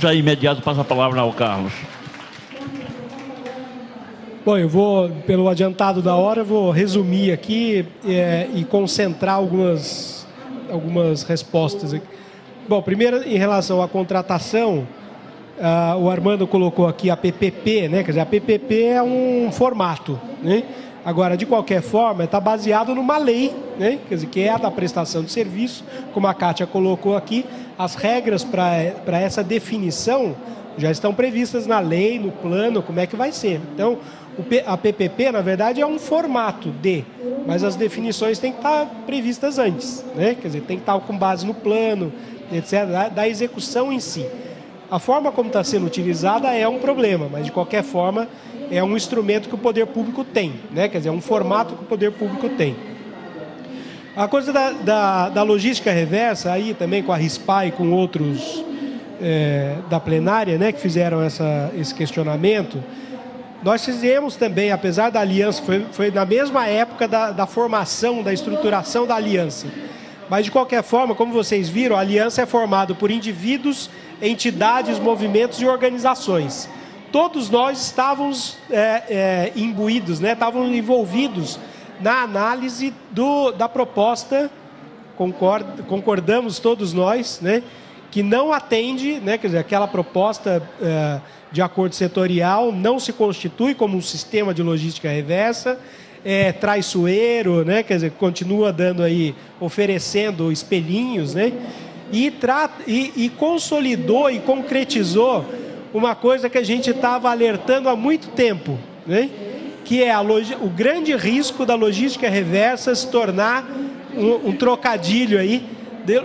Já imediato passo a palavra ao Carlos. Bom, eu vou, pelo adiantado da hora, vou resumir aqui e concentrar algumas respostas aqui. Bom, primeiro, em relação à contratação, o Armando colocou aqui a PPP, né? Quer dizer, a PPP é um formato, né? Agora, de qualquer forma, está baseado numa lei, né? Quer dizer, que é a da prestação de serviço, como a Kátia colocou aqui, as regras para essa definição já estão previstas na lei, no plano, como é que vai ser. Então, a PPP, na verdade, é um formato mas as definições têm que estar previstas antes, né? Quer dizer, tem que estar com base no plano, etc., da execução em si. A forma como está sendo utilizada é um problema, mas de qualquer forma é um instrumento que o poder público tem, né? Quer dizer, é um formato que o poder público tem. A coisa da logística reversa, aí também com a RISPA e com outros da plenária, né, que fizeram esse questionamento, nós fizemos também, apesar da aliança, foi na mesma época da formação, da estruturação da aliança. Mas, de qualquer forma, como vocês viram, a aliança é formada por indivíduos, entidades, movimentos e organizações. Todos nós estávamos imbuídos, né? Estávamos envolvidos na análise da proposta, concordamos todos nós, né? Que não atende, né? Quer dizer, aquela proposta de acordo setorial não se constitui como um sistema de logística reversa, traiçoeiro, né? Quer dizer, continua dando aí, oferecendo espelhinhos, né? E consolidou e concretizou uma coisa que a gente estava alertando há muito tempo, né? Que é o grande risco da logística reversa se tornar um trocadilho aí,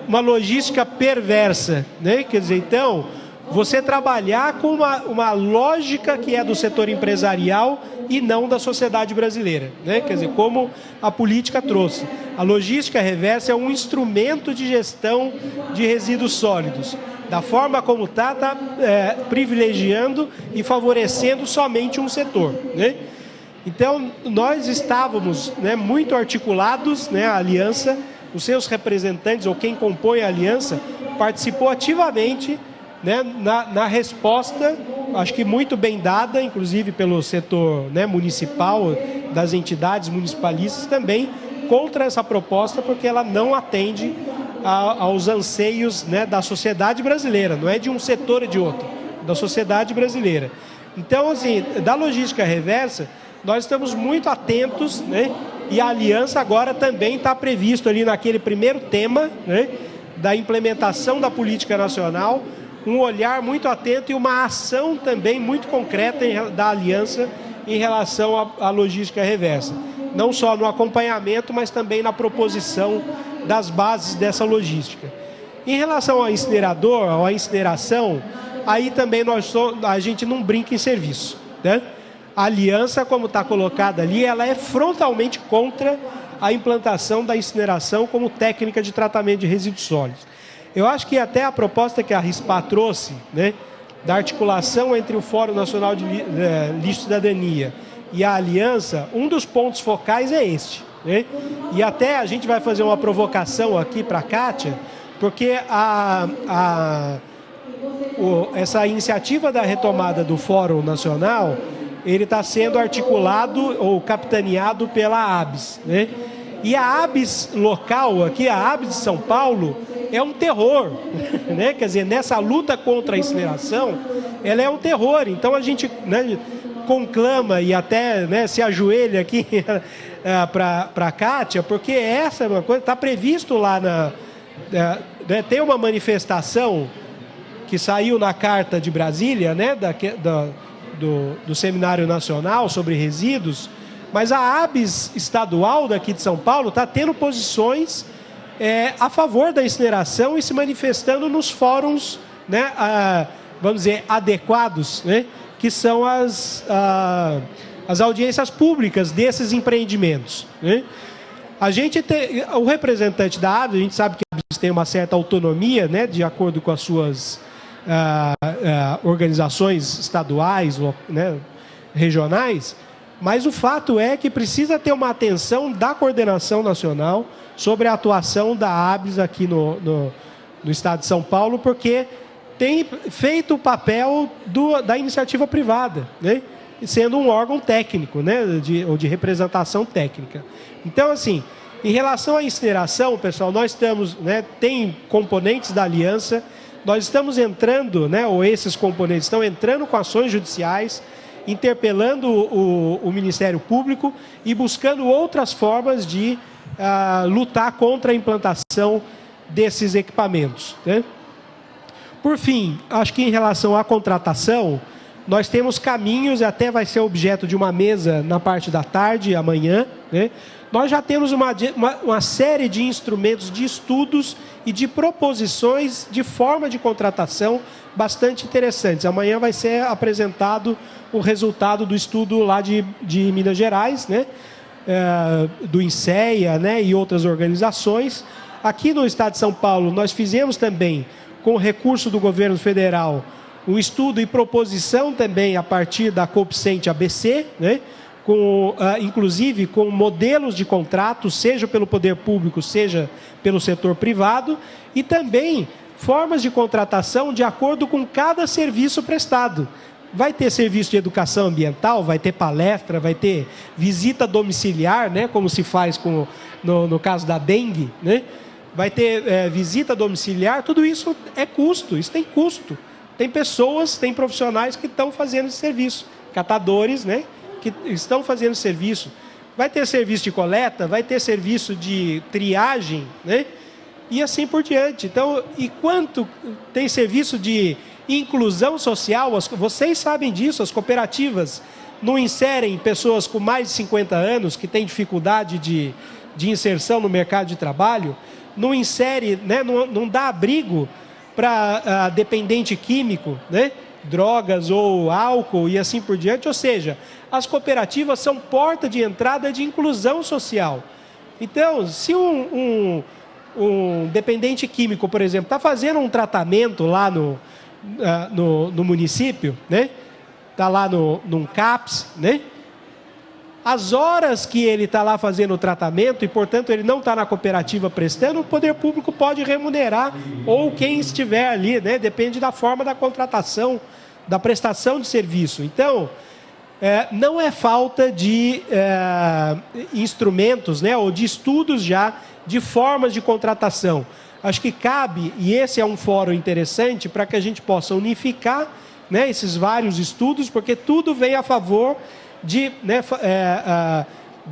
uma logística perversa, né? Quer dizer, então, você trabalhar com uma lógica que é do setor empresarial e não da sociedade brasileira, né? Quer dizer, como a política trouxe. A logística reversa é um instrumento de gestão de resíduos sólidos. Da forma como está privilegiando e favorecendo somente um setor, né? Então, nós estávamos, né, muito articulados, né, a aliança, os seus representantes ou quem compõe a aliança participou ativamente, né, na resposta, acho que muito bem dada, inclusive pelo setor, né, municipal, das entidades municipalistas também, contra essa proposta, porque ela não atende aos anseios, né, da sociedade brasileira, não é de um setor e de outro, da sociedade brasileira. Então, assim, da logística reversa, nós estamos muito atentos, né, e a aliança agora também está previsto ali naquele primeiro tema, né, da implementação da política nacional, um olhar muito atento e uma ação também muito concreta da aliança em relação à logística reversa. Não só no acompanhamento, mas também na proposição das bases dessa logística. Em relação ao incinerador, à incineração, aí também a gente não brinca em serviço, né? A aliança, como está colocada ali, ela é frontalmente contra a implantação da incineração como técnica de tratamento de resíduos sólidos. Eu acho que até a proposta que a RISPA trouxe, né, da articulação entre o Fórum Nacional de Lixo e Cidadania e a aliança, um dos pontos focais é este, né? E até a gente vai fazer uma provocação aqui para a Kátia, porque essa iniciativa da retomada do Fórum Nacional, ele está sendo articulado ou capitaneado pela ABS, né? E a ABS local aqui, a ABS de São Paulo, é um terror, né? Quer dizer, nessa luta contra a incineração, ela é um terror. Então a gente, né, conclama e até, né, se ajoelha aqui para a Kátia, porque essa é uma coisa, está previsto lá né, tem uma manifestação que saiu na Carta de Brasília, né, do Seminário Nacional sobre Resíduos, mas a ABS estadual daqui de São Paulo está tendo posições a favor da incineração e se manifestando nos fóruns, né, vamos dizer, adequados, né, que são as audiências públicas desses empreendimentos, né? O representante da ABS, a gente sabe que a ABS tem uma certa autonomia, né, de acordo com as suas organizações estaduais, né, regionais, mas o fato é que precisa ter uma atenção da coordenação nacional sobre a atuação da ABS aqui no estado de São Paulo, porque tem feito o papel da iniciativa privada, né? Sendo um órgão técnico, né? Ou de representação técnica. Então, assim, em relação à incineração, pessoal, nós estamos, né, tem componentes da aliança, nós estamos entrando, né, ou esses componentes estão entrando com ações judiciais, interpelando o Ministério Público e buscando outras formas de lutar contra a implantação desses equipamentos, né? Por fim, acho que em relação à contratação, nós temos caminhos, e até vai ser objeto de uma mesa na parte da tarde, amanhã, né? Nós já temos uma série de instrumentos de estudos e de proposições de forma de contratação bastante interessantes. Amanhã vai ser apresentado o resultado do estudo lá de Minas Gerais, né? Do INSEA, né? E outras organizações. Aqui no estado de São Paulo, nós fizemos também, com recurso do governo federal, um estudo e proposição também a partir da Coeficiente ABC, né? Inclusive com modelos de contrato, seja pelo poder público, seja pelo setor privado, e também formas de contratação de acordo com cada serviço prestado. Vai ter serviço de educação ambiental, vai ter palestra, vai ter visita domiciliar, né? Como se faz no caso da dengue, né? Vai ter visita domiciliar, tudo isso é custo, isso tem custo. Tem pessoas, tem profissionais que estão fazendo esse serviço, catadores, né? Que estão fazendo serviço. Vai ter serviço de coleta, vai ter serviço de triagem, né? E assim por diante. Então, e quanto tem serviço de inclusão social, vocês sabem disso, as cooperativas não inserem pessoas com mais de 50 anos, que têm dificuldade de inserção no mercado de trabalho, não insere, né? Não dá abrigo para dependente químico, né? Drogas ou álcool e assim por diante. Ou seja, as cooperativas são porta de entrada de inclusão social. Então, se um dependente químico, por exemplo, está fazendo um tratamento lá no município, né? Está lá num CAPS, né? As horas que ele está lá fazendo o tratamento e, portanto, ele não está na cooperativa prestando, o poder público pode remunerar, ou quem estiver ali, né? Depende da forma da contratação, da prestação de serviço. Então, não é falta de instrumentos, né? Ou de estudos já, de formas de contratação. Acho que cabe, e esse é um fórum interessante, para que a gente possa unificar, né, esses vários estudos, porque tudo vem a favor de, né,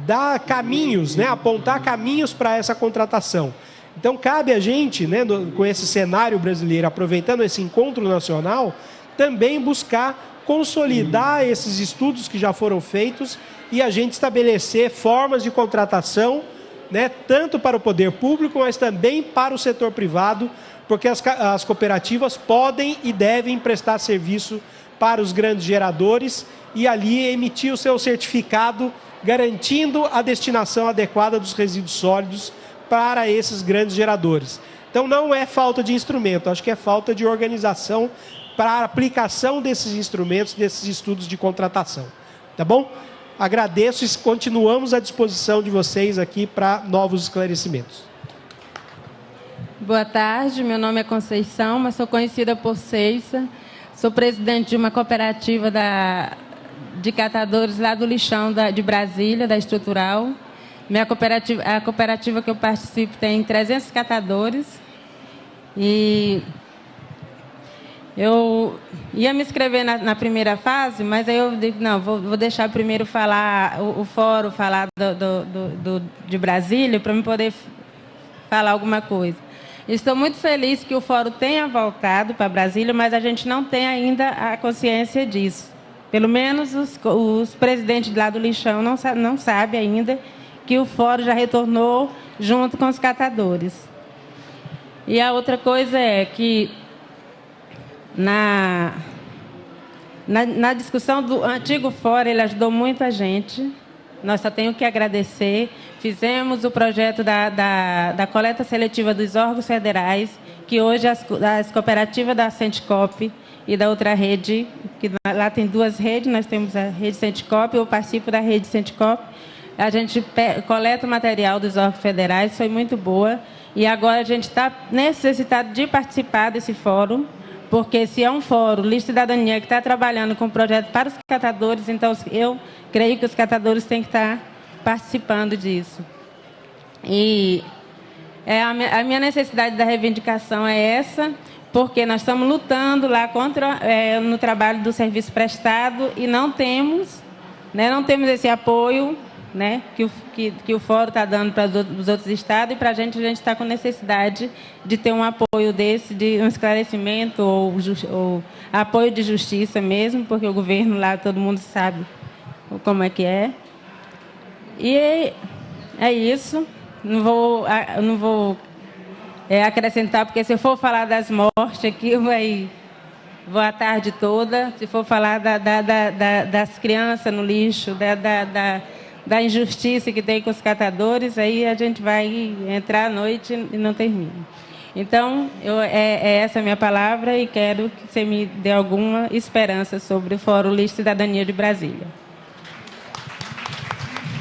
dar caminhos, né, apontar caminhos para essa contratação. Então, cabe a gente, né, com esse cenário brasileiro, aproveitando esse encontro nacional, também buscar consolidar esses estudos que já foram feitos e a gente estabelecer formas de contratação, né, tanto para o poder público, mas também para o setor privado, porque as cooperativas podem e devem prestar serviço para os grandes geradores e ali emitir o seu certificado, garantindo a destinação adequada dos resíduos sólidos para esses grandes geradores. Então, não é falta de instrumento, acho que é falta de organização para a aplicação desses instrumentos, desses estudos de contratação. Tá bom? Agradeço e continuamos à disposição de vocês aqui para novos esclarecimentos. Boa tarde, meu nome é Conceição, mas sou conhecida por Ceissa. Sou presidente de uma cooperativa de catadores lá do lixão de Brasília, da Estrutural. A cooperativa que eu participo tem 300 catadores. E eu ia me inscrever na primeira fase, mas aí eu digo, não, vou deixar primeiro falar o fórum, falar de Brasília, para eu poder falar alguma coisa. Estou muito feliz que o fórum tenha voltado para Brasília, mas a gente não tem ainda a consciência disso. Pelo menos os presidentes lá do lixão não sabem ainda que o fórum já retornou junto com os catadores. E a outra coisa é que na discussão do antigo fórum, ele ajudou muito a gente. Nós só temos que agradecer. Fizemos o projeto da coleta seletiva dos órgãos federais, que hoje as cooperativas da Sentcop e da outra rede, que lá tem duas redes, nós temos a rede Sentcop, eu participo da rede Sentcop. A gente coleta o material dos órgãos federais, foi muito boa. E agora a gente está necessitado de participar desse fórum, porque se é um fórum, Lista Cidadania, que está trabalhando com um projeto para os catadores, então eu creio que os catadores têm que estar participando disso. E a minha necessidade da reivindicação é essa, porque nós estamos lutando lá contra no trabalho do serviço prestado e não temos esse apoio, né, que o Fórum está dando para os outros estados, e para a gente está com necessidade de ter um apoio desse, de um esclarecimento ou apoio de justiça mesmo, porque o governo lá, todo mundo sabe como é que é. E é isso. Não vou acrescentar, porque se eu for falar das mortes aqui, vou a tarde toda. Se for falar das crianças no lixo, da injustiça que tem com os catadores, aí a gente vai entrar à noite e não termina. Então, essa é a minha palavra e quero que você me dê alguma esperança sobre o Fórum Lista Cidadania de Brasília.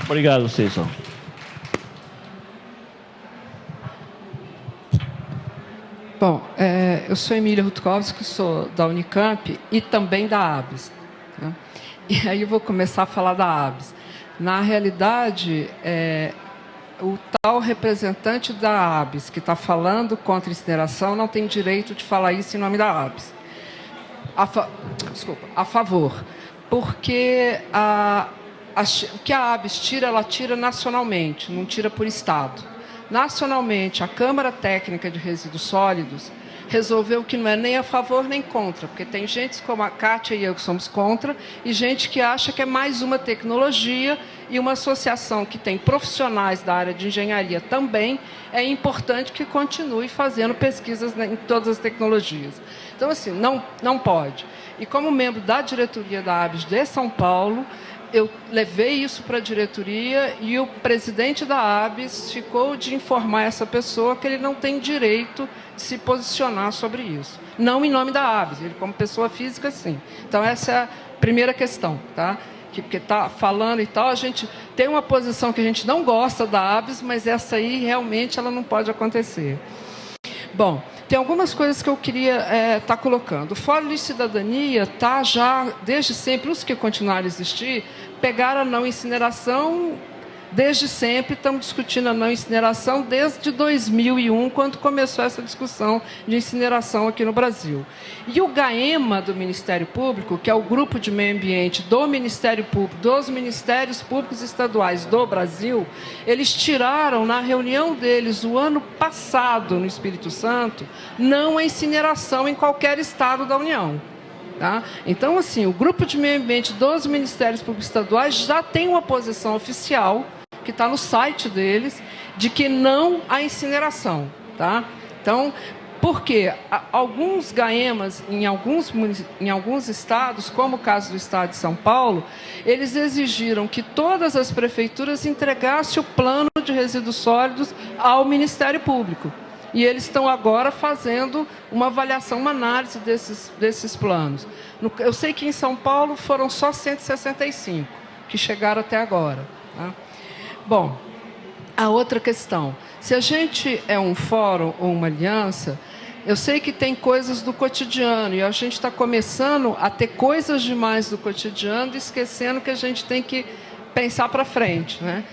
Obrigado, Cícero. Bom, eu sou Emília Rutkowski, sou da Unicamp e também da ABS. Tá? E aí eu vou começar a falar da ABS. Na realidade, o tal representante da ABS que está falando contra a incineração não tem direito de falar isso em nome da ABS. A favor. Porque o que a ABS tira, ela tira nacionalmente, não tira por estado. Nacionalmente, a Câmara Técnica de Resíduos Sólidos resolveu que não é nem a favor nem contra, porque tem gente como a Kátia e eu que somos contra, e gente que acha que é mais uma tecnologia, e uma associação que tem profissionais da área de engenharia também, é importante que continue fazendo pesquisas em todas as tecnologias. Então, assim, não pode. E como membro da diretoria da ABS de São Paulo, eu levei isso para a diretoria e o presidente da ABS ficou de informar essa pessoa que ele não tem direito de se posicionar sobre isso. Não em nome da ABS, ele como pessoa física, sim. Então, essa é a primeira questão, tá? Porque está falando e tal, a gente tem uma posição que a gente não gosta da ABS, mas essa aí, realmente, ela não pode acontecer. Bom, tem algumas coisas que eu queria estar colocando. O Fórum de Cidadania está já, desde sempre, os que continuaram a existir, pegaram a não incineração desde sempre. Estamos discutindo a não incineração desde 2001, quando começou essa discussão de incineração aqui no Brasil. E o GAEMA do Ministério Público, que é o Grupo de Meio Ambiente do Ministério Público, dos Ministérios Públicos Estaduais do Brasil, eles tiraram, na reunião deles, o ano passado, no Espírito Santo, não a incineração em qualquer estado da União. Tá? Então, assim, o Grupo de Meio Ambiente dos Ministérios Públicos Estaduais já tem uma posição oficial, que está no site deles, de que não há incineração. Tá? Então, por quê? Alguns GAEMAs, em alguns estados, como o caso do estado de São Paulo, eles exigiram que todas as prefeituras entregassem o plano de resíduos sólidos ao Ministério Público. E eles estão agora fazendo uma avaliação, uma análise desses planos. Eu sei que em São Paulo foram só 165 que chegaram até agora. Tá? Bom, a outra questão. Se a gente é um fórum ou uma aliança, eu sei que tem coisas do cotidiano, e a gente está começando a ter coisas demais do cotidiano, esquecendo que a gente tem que pensar para frente, né?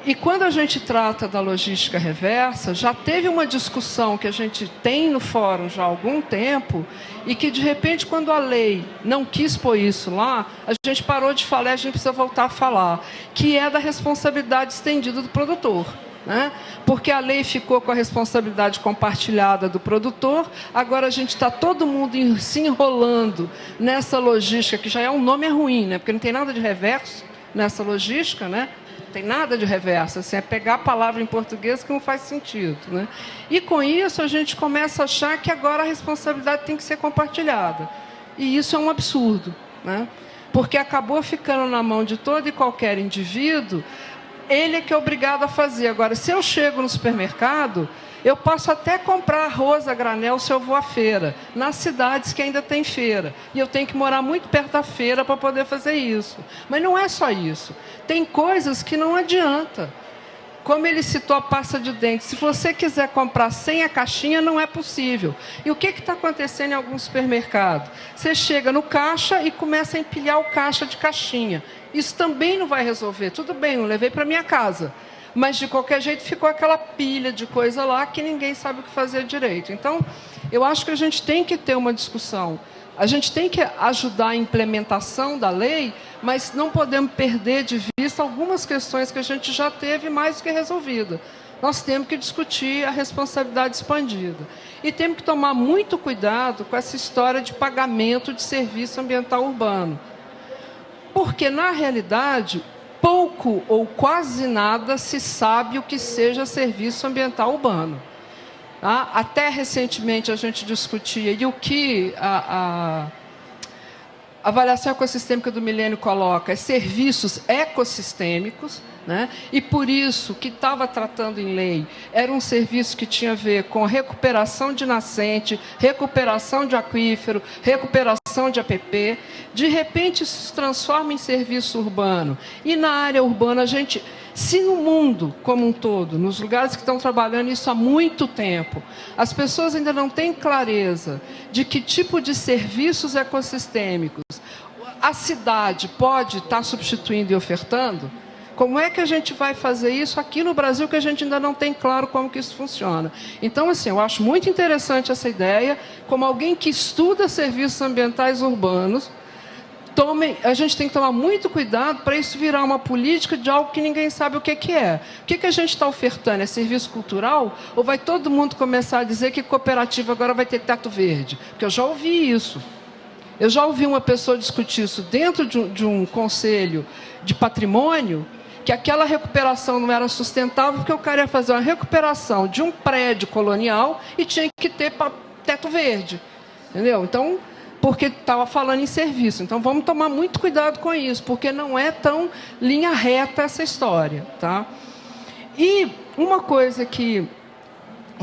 E quando a gente trata da logística reversa, já teve uma discussão que a gente tem no fórum já há algum tempo, e que, de repente, quando a lei não quis pôr isso lá, a gente parou de falar e a gente precisa voltar a falar, que é da responsabilidade estendida do produtor. Né? Porque a lei ficou com a responsabilidade compartilhada do produtor, agora a gente está todo mundo se enrolando nessa logística, que já é um nome ruim, né? Porque não tem nada de reverso nessa logística, né? Tem nada de reverso, assim, é pegar a palavra em português que não faz sentido, né? E com isso a gente começa a achar que agora a responsabilidade tem que ser compartilhada. E isso é um absurdo, né? Porque acabou ficando na mão de todo e qualquer indivíduo, ele é que é obrigado a fazer. Agora, se eu chego no supermercado, eu posso até comprar arroz a granel se eu vou à feira, nas cidades que ainda tem feira. E eu tenho que morar muito perto da feira para poder fazer isso. Mas não é só isso. Tem coisas que não adianta. Como ele citou a pasta de dente, se você quiser comprar sem a caixinha, não é possível. E o que está acontecendo em alguns supermercados? Você chega no caixa e começa a empilhar o caixa de caixinha. Isso também não vai resolver. Tudo bem, não levei para minha casa. Mas, de qualquer jeito, ficou aquela pilha de coisa lá que ninguém sabe o que fazer direito. Então, eu acho que a gente tem que ter uma discussão. A gente tem que ajudar a implementação da lei, mas não podemos perder de vista algumas questões que a gente já teve mais do que resolvida. Nós temos que discutir a responsabilidade expandida. E temos que tomar muito cuidado com essa história de pagamento de serviço ambiental urbano. Porque, na realidade, pouco ou quase nada se sabe o que seja serviço ambiental urbano. Até recentemente a gente discutia, e o que a avaliação ecossistêmica do milênio coloca é serviços ecossistêmicos, né? E por isso, que estava tratando em lei, era um serviço que tinha a ver com recuperação de nascente, recuperação de aquífero, recuperação de APP. De repente, isso se transforma em serviço urbano. E na área urbana, a gente... Se no mundo como um todo, nos lugares que estão trabalhando isso há muito tempo, as pessoas ainda não têm clareza de que tipo de serviços ecossistêmicos a cidade pode estar substituindo e ofertando, como é que a gente vai fazer isso aqui no Brasil, que a gente ainda não tem claro como que isso funciona? Então, assim, eu acho muito interessante essa ideia, como alguém que estuda serviços ambientais urbanos. A gente tem que tomar muito cuidado para isso virar uma política de algo que ninguém sabe o que é. O que a gente está ofertando? É serviço cultural? Ou vai todo mundo começar a dizer que cooperativa agora vai ter teto verde? Porque eu já ouvi isso. Eu já ouvi uma pessoa discutir isso dentro de um conselho de patrimônio, que aquela recuperação não era sustentável, porque o cara ia fazer uma recuperação de um prédio colonial e tinha que ter teto verde. Entendeu? Então... porque estava falando em serviço. Então, vamos tomar muito cuidado com isso, porque não é tão linha reta essa história. Tá? E uma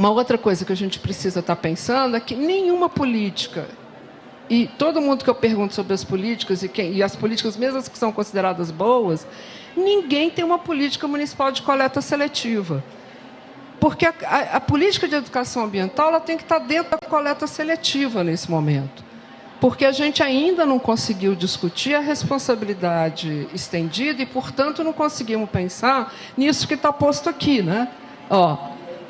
outra coisa que a gente precisa estar pensando é que nenhuma política, e todo mundo que eu pergunto sobre as políticas, e as políticas mesmo que são consideradas boas, ninguém tem uma política municipal de coleta seletiva. Porque a política de educação ambiental ela tem que estar dentro da coleta seletiva nesse momento. Porque a gente ainda não conseguiu discutir a responsabilidade estendida e, portanto, não conseguimos pensar nisso que está posto aqui, né?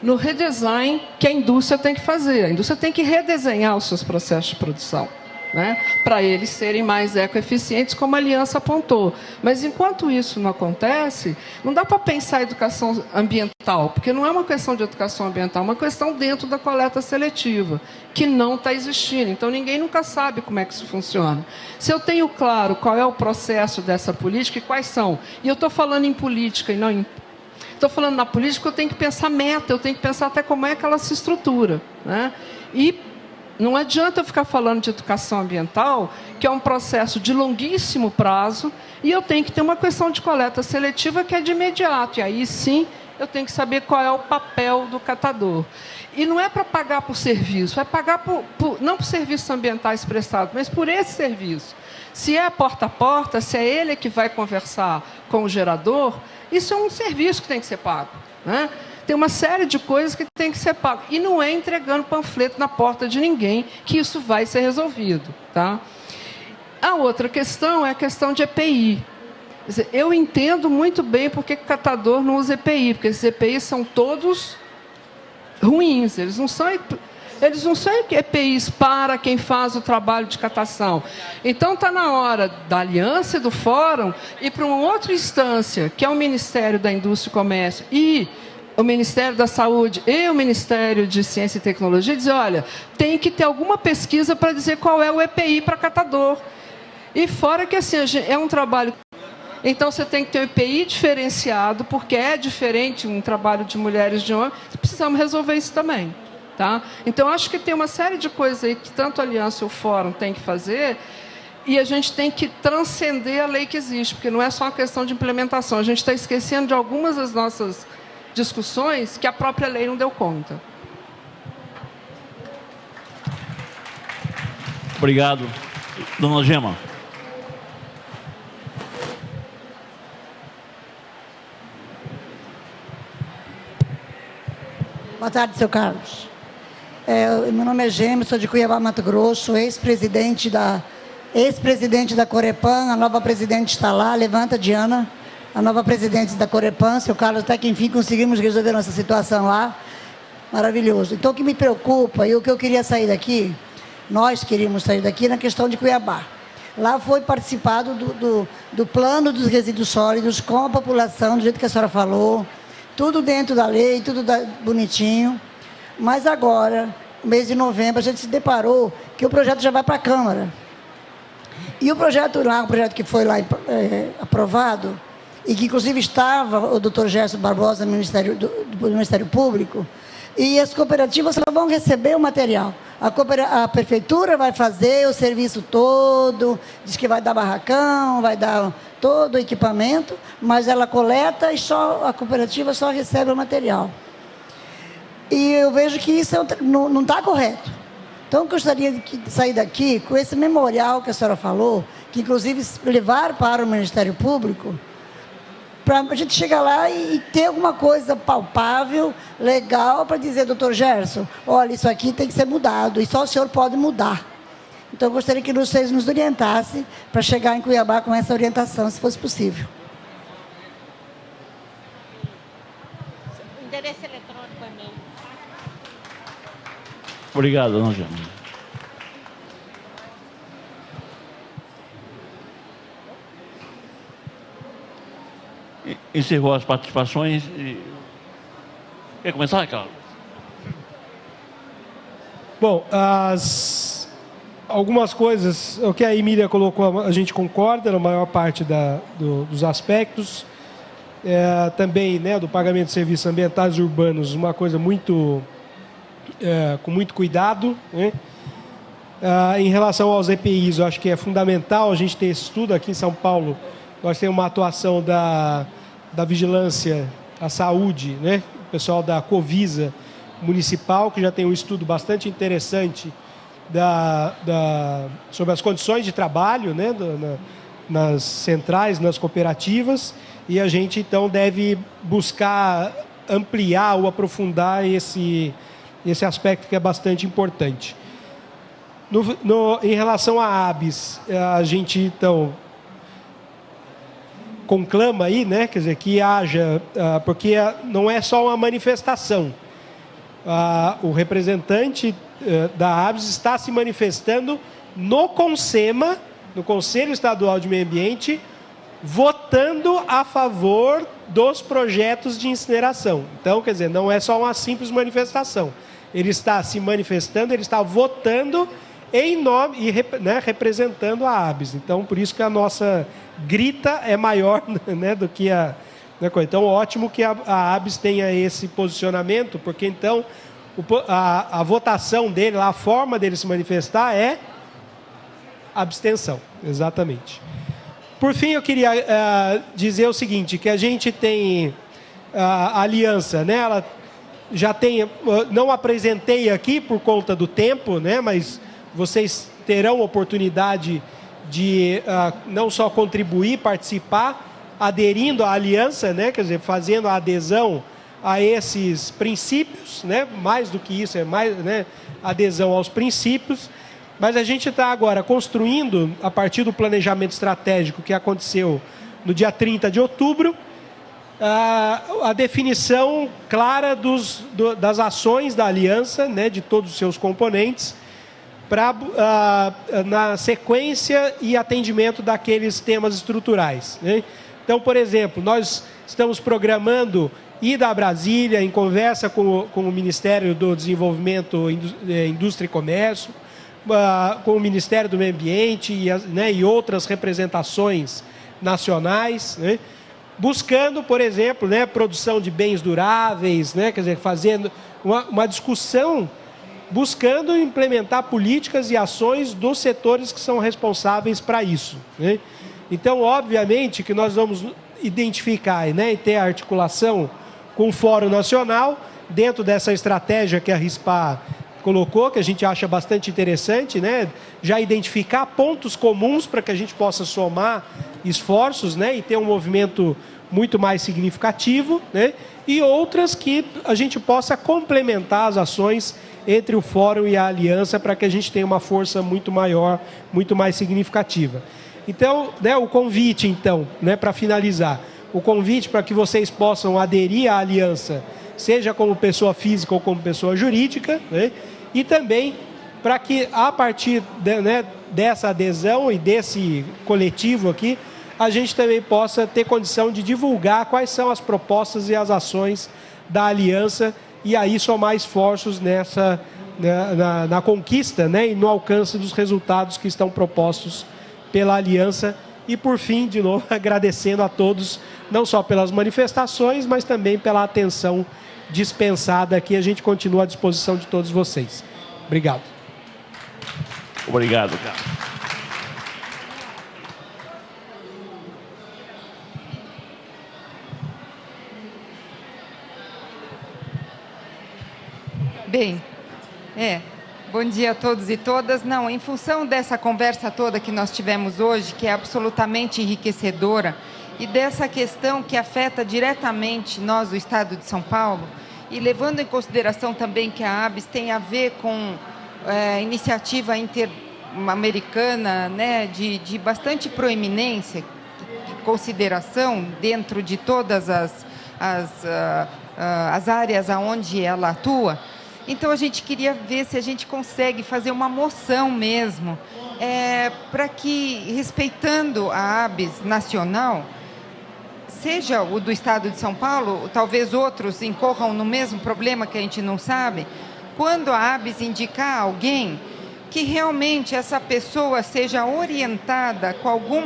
No redesign que a indústria tem que fazer. A indústria tem que redesenhar os seus processos de produção, né? Para eles serem mais ecoeficientes, como a Aliança apontou. Mas, enquanto isso não acontece, não dá para pensar a educação ambiental, porque não é uma questão de educação ambiental, é uma questão dentro da coleta seletiva, que não está existindo. Então, ninguém nunca sabe como é que isso funciona. Se eu tenho claro qual é o processo dessa política e quais são, e eu estou falando em política e não em... Estou falando na política, eu tenho que pensar meta, eu tenho que pensar até como é que ela se estrutura, né? E não adianta eu ficar falando de educação ambiental, que é um processo de longuíssimo prazo, e eu tenho que ter uma questão de coleta seletiva que é de imediato. E aí, sim, eu tenho que saber qual é o papel do catador. E não é para pagar por serviço, é pagar não por serviços ambientais prestados, mas por esse serviço. Se é porta a porta, se é ele que vai conversar com o gerador, isso é um serviço que tem que ser pago, né? Tem uma série de coisas que tem que ser pago. E não é entregando panfleto na porta de ninguém que isso vai ser resolvido. Tá? A outra questão é a questão de EPI. Quer dizer, eu entendo muito bem por que o catador não usa EPI, porque esses EPIs são todos ruins. Eles não são EPIs para quem faz o trabalho de catação. Então, está na hora da aliança e do fórum ir para uma outra instância, que é o Ministério da Indústria e Comércio e o Ministério da Saúde e o Ministério de Ciência e Tecnologia, dizer, olha, tem que ter alguma pesquisa para dizer qual é o EPI para catador. E fora que assim, é um trabalho... Então, você tem que ter um EPI diferenciado, porque é diferente um trabalho de mulheres e de homens. Precisamos resolver isso também. Tá? Então, acho que tem uma série de coisas aí que tanto a Aliança e o Fórum têm que fazer, e a gente tem que transcender a lei que existe, porque não é só uma questão de implementação. A gente está esquecendo de algumas das nossas discussões que a própria lei não deu conta. Obrigado. Dona Gema. tarde, seu Carlos. Meu nome é Gêmeo, sou de Cuiabá, Mato Grosso, ex-presidente da Corepan, a nova presidente está lá, levanta, Diana, a nova presidente da Corepan, seu Carlos, até que enfim conseguimos resolver nossa situação lá, maravilhoso. Então o que me preocupa e o que eu queria sair daqui, nós queríamos sair daqui na questão de Cuiabá. Lá foi participado do plano dos resíduos sólidos com a população, do jeito que a senhora falou, tudo dentro da lei, tudo bonitinho. Mas agora, no mês de novembro, a gente se deparou que o projeto já vai para a Câmara. E o projeto que foi lá aprovado, e que inclusive estava o doutor Gerson Barbosa do Ministério Público, e as cooperativas só vão receber o material. A prefeitura vai fazer o serviço todo, diz que vai dar barracão, vai dar todo o equipamento, mas ela coleta e a cooperativa só recebe o material. E eu vejo que isso não está correto. Então, eu gostaria de sair daqui com esse memorial que a senhora falou, que inclusive levar para o Ministério Público, para a gente chegar lá e ter alguma coisa palpável, legal, para dizer, doutor Gerson, olha, isso aqui tem que ser mudado, e só o senhor pode mudar. Então, eu gostaria que vocês nos orientassem para chegar em Cuiabá com essa orientação, se fosse possível. O endereço eletrônico é meu. Obrigado, dona Gema. Encerrou as participações. Quer começar, Carlos? Bom, algumas coisas, o que a Emília colocou, a gente concorda na maior parte dos aspectos. Também, né, do pagamento de serviços ambientais urbanos, uma coisa muito com muito cuidado, né? Em relação aos EPIs, eu acho que é fundamental a gente ter esse estudo. Aqui em São Paulo, nós temos uma atuação da vigilância à saúde, né? O pessoal da Covisa municipal, que já tem um estudo bastante interessante sobre as condições de trabalho, né? Nas centrais, nas cooperativas, e a gente então deve buscar ampliar ou aprofundar esse aspecto que é bastante importante. Em relação à ABS, a gente então conclama aí, né, quer dizer, que haja, porque não é só uma manifestação. O representante da ABS está se manifestando no CONSEMA, no Conselho Estadual de Meio Ambiente, votando a favor dos projetos de incineração. Então, quer dizer, não é só uma simples manifestação. Ele está se manifestando, ele está votando em nome e representando a ABS. Então, por isso que a nossa grita é maior, né, do que a... Então, ótimo que a ABS tenha esse posicionamento, porque então a votação dele, a forma dele se manifestar é abstenção, exatamente. Por fim, eu queria dizer o seguinte, que a gente tem a aliança, né? Ela já tem, não apresentei aqui por conta do tempo, né? Mas vocês terão oportunidade de não só contribuir, participar, aderindo à aliança, né? Quer dizer, fazendo a adesão a esses princípios, né? Mais do que isso, é mais, né, adesão aos princípios. Mas a gente está agora construindo, a partir do planejamento estratégico que aconteceu no dia 30 de outubro, a definição clara das ações da aliança, né, de todos os seus componentes, na sequência e atendimento daqueles temas estruturais, né? Então, por exemplo, nós estamos programando ida a Brasília em conversa com o Ministério do Desenvolvimento, Indústria e Comércio, com o Ministério do Meio Ambiente e outras representações nacionais, né? Buscando, por exemplo, né, produção de bens duráveis, né? Quer dizer, fazendo uma discussão, buscando implementar políticas e ações dos setores que são responsáveis para isso, né? Então, obviamente, que nós vamos identificar, né, e ter articulação com o Fórum Nacional, dentro dessa estratégia que a RISPA colocou, que a gente acha bastante interessante, né? Já identificar pontos comuns para que a gente possa somar esforços, né? E ter um movimento muito mais significativo, né? e outras que a gente possa complementar as ações entre o Fórum e a Aliança para que a gente tenha uma força muito maior, muito mais significativa. Então, né, o convite, então, né, para finalizar, o convite para que vocês possam aderir à Aliança, seja como pessoa física ou como pessoa jurídica, né, e também para que, a partir né, dessa adesão e desse coletivo aqui, a gente também possa ter condição de divulgar quais são as propostas e as ações da Aliança e aí somar esforços na conquista, né, e no alcance dos resultados que estão propostos pela Aliança. E, por fim, de novo, agradecendo a todos, não só pelas manifestações, mas também pela atenção dispensada aqui. A gente continua à disposição de todos vocês. Obrigado. Obrigado, Carlos. Bem, bom dia a todos e todas. Não, em função dessa conversa toda que nós tivemos hoje, que é absolutamente enriquecedora, e dessa questão que afeta diretamente nós do Estado de São Paulo, e levando em consideração também que a ABS tem a ver com iniciativa interamericana, né, de bastante proeminência e consideração dentro de todas as áreas onde ela atua. Então, a gente queria ver se a gente consegue fazer uma moção mesmo, para que, respeitando a ABS nacional, seja o do Estado de São Paulo, talvez outros incorram no mesmo problema que a gente não sabe, quando a ABS indicar alguém, que realmente essa pessoa seja orientada com algum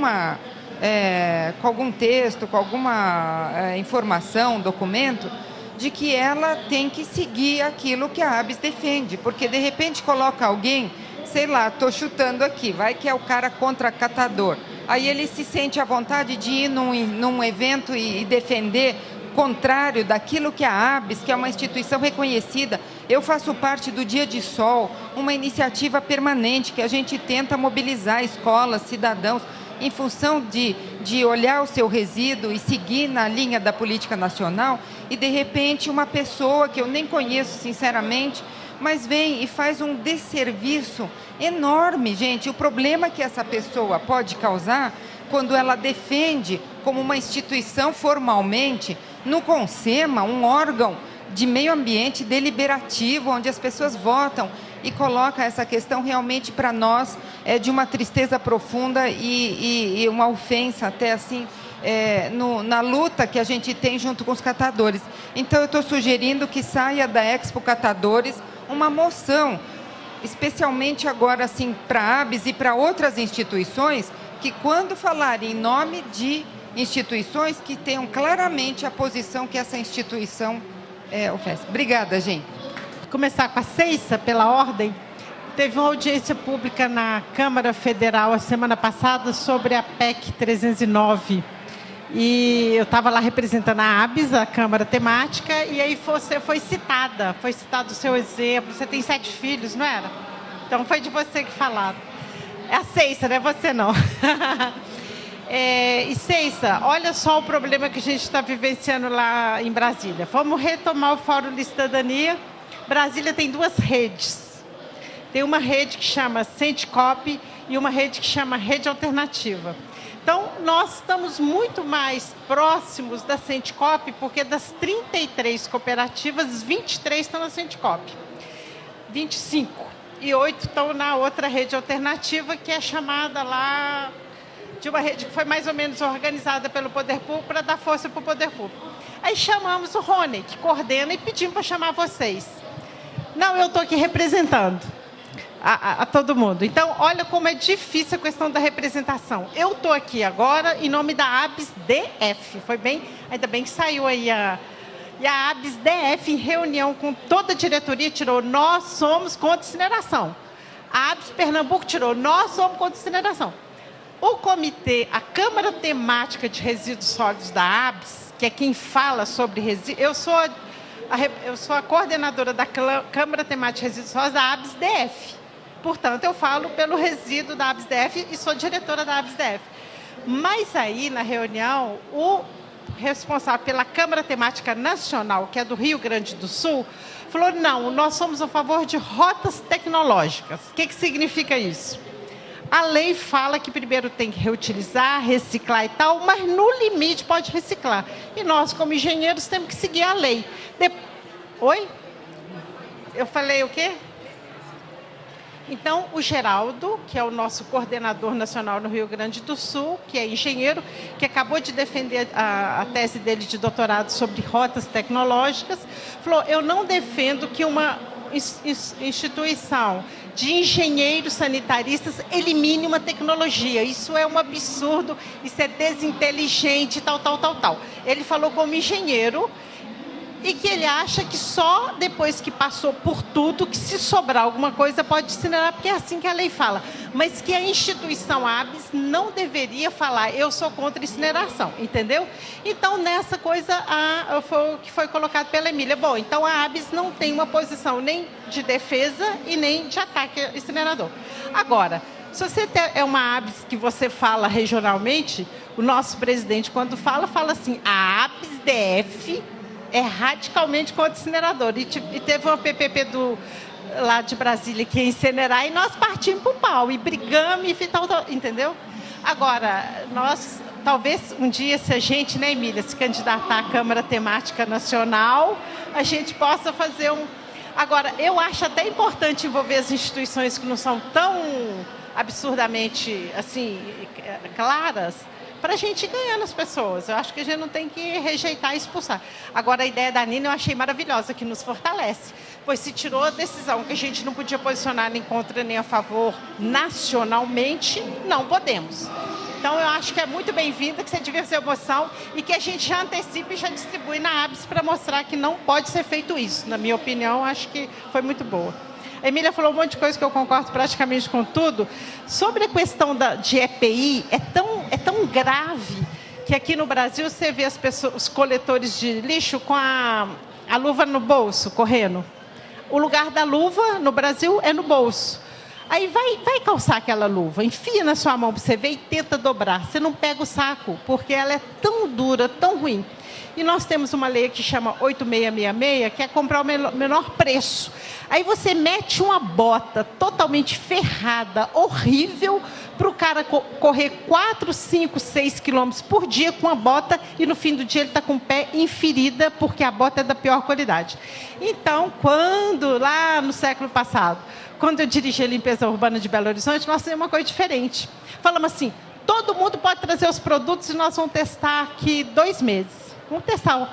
texto, com alguma informação, documento, de que ela tem que seguir aquilo que a ABS defende, porque de repente coloca alguém, sei lá, estou chutando aqui, vai que é o cara contracatador, aí ele se sente à vontade de ir num evento e defender contrário daquilo que a ABS, que é uma instituição reconhecida. Eu faço parte do Dia de Sol, uma iniciativa permanente que a gente tenta mobilizar escolas, cidadãos, em função de olhar o seu resíduo e seguir na linha da política nacional, e de repente uma pessoa que eu nem conheço sinceramente, mas vem e faz um desserviço enorme, gente. O problema que essa pessoa pode causar quando ela defende como uma instituição formalmente no CONSEMA, um órgão de meio ambiente deliberativo, onde as pessoas votam, e coloca essa questão realmente para nós de uma tristeza profunda e uma ofensa até assim, na luta que a gente tem junto com os catadores. Então eu estou sugerindo que saia da Expo Catadores uma moção, especialmente agora assim para a ABS e para outras instituições, que quando falarem em nome de instituições, que tenham claramente a posição que essa instituição oferece. Obrigada, gente. Começar com a Ceissa, pela ordem. Teve uma audiência pública na Câmara Federal a semana passada sobre a PEC 309. E eu estava lá representando a ABS, a Câmara Temática, e aí você foi citado o seu exemplo. Você tem 7 filhos, não era? Então foi de você que falaram. É a Ceissa, não é você não. E Ceissa, olha só o problema que a gente está vivenciando lá em Brasília. Vamos retomar o Fórum de Cidadania. Brasília tem 2 redes. Tem uma rede que chama Sentcop e uma rede que chama Rede Alternativa. Então, nós estamos muito mais próximos da Sentcop, porque das 33 cooperativas, 23 estão na Sentcop. 25. E 8 estão na outra rede alternativa, que é chamada lá de uma rede que foi mais ou menos organizada pelo Poder Público para dar força para o Poder Público. Aí chamamos o Rony, que coordena, e pedimos para chamar vocês. Não, eu estou aqui representando a todo mundo. Então, olha como é difícil a questão da representação. Eu estou aqui agora em nome da ABS-DF. Foi bem, ainda bem que saiu aí e a ABS-DF, em reunião com toda a diretoria, tirou: nós somos contra incineração. A ABS Pernambuco tirou: nós somos contra incineração. O comitê, a Câmara Temática de Resíduos Sólidos da ABS, que é quem fala sobre resíduos, eu sou a coordenadora da Câmara Temática de Resíduos Sólidos da ABS-DF. Portanto, eu falo pelo resíduo da ABS-DF e sou diretora da ABS-DF. Mas aí, na reunião, o responsável pela Câmara Temática Nacional, que é do Rio Grande do Sul, falou, não, nós somos a favor de rotas tecnológicas. O que significa isso? A lei fala que primeiro tem que reutilizar, reciclar e tal, mas no limite pode reciclar. E nós, como engenheiros, temos que seguir a lei. Oi? Eu falei o quê? Então, o Geraldo, que é o nosso coordenador nacional no Rio Grande do Sul, que é engenheiro, que acabou de defender a tese dele de doutorado sobre rotas tecnológicas, falou, eu não defendo que uma instituição de engenheiros sanitaristas elimine uma tecnologia. Isso é um absurdo, isso é desinteligente, tal. Ele falou como engenheiro e que ele acha que só depois que passou por tudo, que se sobrar alguma coisa pode incinerar, porque é assim que a lei fala. Mas que a instituição ABS não deveria falar, eu sou contra a incineração, entendeu? Então, nessa coisa, foi o que foi colocado pela Emília. Bom, então a ABS não tem uma posição nem de defesa e nem de ataque ao incinerador. Agora, se você é uma ABS que você fala regionalmente, o nosso presidente, quando fala assim, a ABS DF é radicalmente contra o incinerador. E teve uma PPP lá de Brasília que ia incinerar e nós partimos para o pau e brigamos e tal, entendeu? Agora, nós, talvez um dia, se a gente, né, Emília, se candidatar à Câmara Temática Nacional, a gente possa fazer um... Agora, eu acho até importante envolver as instituições que não são tão absurdamente, assim, claras, para a gente ganhar nas pessoas. Eu acho que a gente não tem que rejeitar e expulsar. Agora, a ideia da Nina eu achei maravilhosa, que nos fortalece, pois se tirou a decisão que a gente não podia posicionar nem contra nem a favor nacionalmente, não podemos. Então, eu acho que é muito bem-vinda, que você devia ser emoção e que a gente já antecipe e já distribui na ABS para mostrar que não pode ser feito isso. Na minha opinião, acho que foi muito boa. A Emília falou um monte de coisa que eu concordo praticamente com tudo. Sobre a questão de EPI, é tão grave que aqui no Brasil você vê os coletores de lixo com a luva no bolso, correndo. O lugar da luva no Brasil é no bolso. Aí vai calçar aquela luva, enfia na sua mão para você ver e tenta dobrar. Você não pega o saco, porque ela é tão dura, tão ruim. E nós temos uma lei que chama 8666, que é comprar o menor preço. Aí você mete uma bota totalmente ferrada, horrível, para o cara correr 4, 5, 6 quilômetros por dia com a bota e no fim do dia ele está com o pé em ferida porque a bota é da pior qualidade. Então, lá no século passado, quando eu dirigi a limpeza urbana de Belo Horizonte, nós fizemos uma coisa diferente. Falamos assim, todo mundo pode trazer os produtos e nós vamos testar aqui 2 meses. Vamos testar.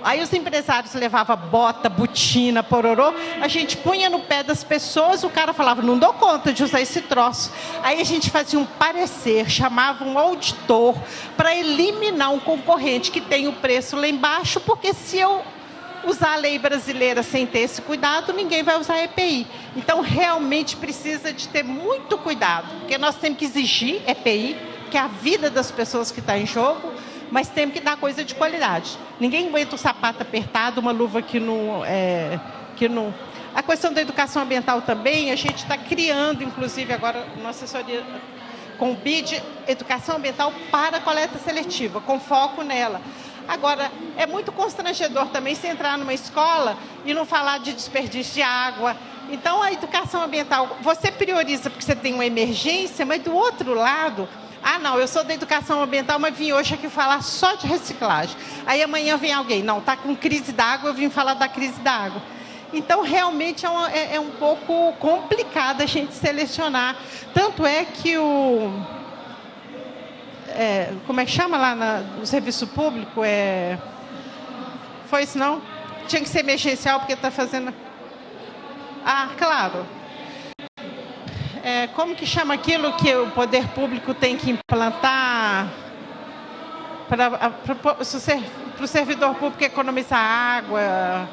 Aí os empresários levavam bota, botina, pororô, a gente punha no pé das pessoas, o cara falava, não dou conta de usar esse troço. Aí a gente fazia um parecer, chamava um auditor para eliminar um concorrente que tem o preço lá embaixo, porque se eu usar a lei brasileira sem ter esse cuidado, ninguém vai usar a EPI. Então, realmente precisa de ter muito cuidado, porque nós temos que exigir EPI, que é a vida das pessoas que está em jogo, mas temos que dar coisa de qualidade. Ninguém aguenta um sapato apertado, uma luva que não... A questão da educação ambiental também, a gente está criando, inclusive agora, uma assessoria com o BID, educação ambiental para coleta seletiva, com foco nela. Agora, é muito constrangedor também você entrar numa escola e não falar de desperdício de água. Então, a educação ambiental, você prioriza porque você tem uma emergência, mas do outro lado... não, eu sou da educação ambiental, mas vim hoje aqui falar só de reciclagem. Aí amanhã vem alguém, não, está com crise d'água, eu vim falar da crise d'água. Então, realmente é um pouco complicado a gente selecionar. Tanto é que como é que chama lá no serviço público? Foi isso não? Tinha que ser emergencial porque está fazendo... claro. Como que chama aquilo que o poder público tem que implantar para o servidor público economizar água?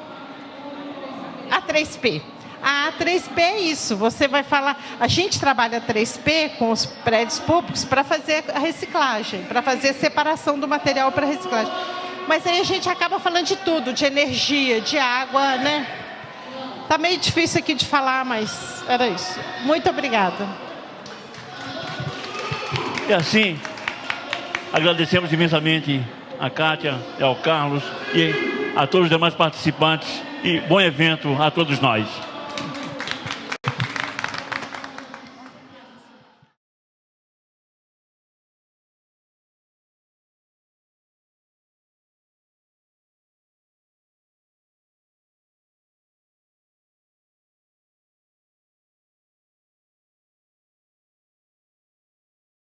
A 3P. A 3P é isso, você vai falar... A gente trabalha 3P com os prédios públicos para fazer a reciclagem, para fazer a separação do material para reciclagem. Mas aí a gente acaba falando de tudo, de energia, de água, né? Está meio difícil aqui de falar, mas era isso. Muito obrigada. E assim, agradecemos imensamente a Kátia e ao Carlos e a todos os demais participantes. E bom evento a todos nós.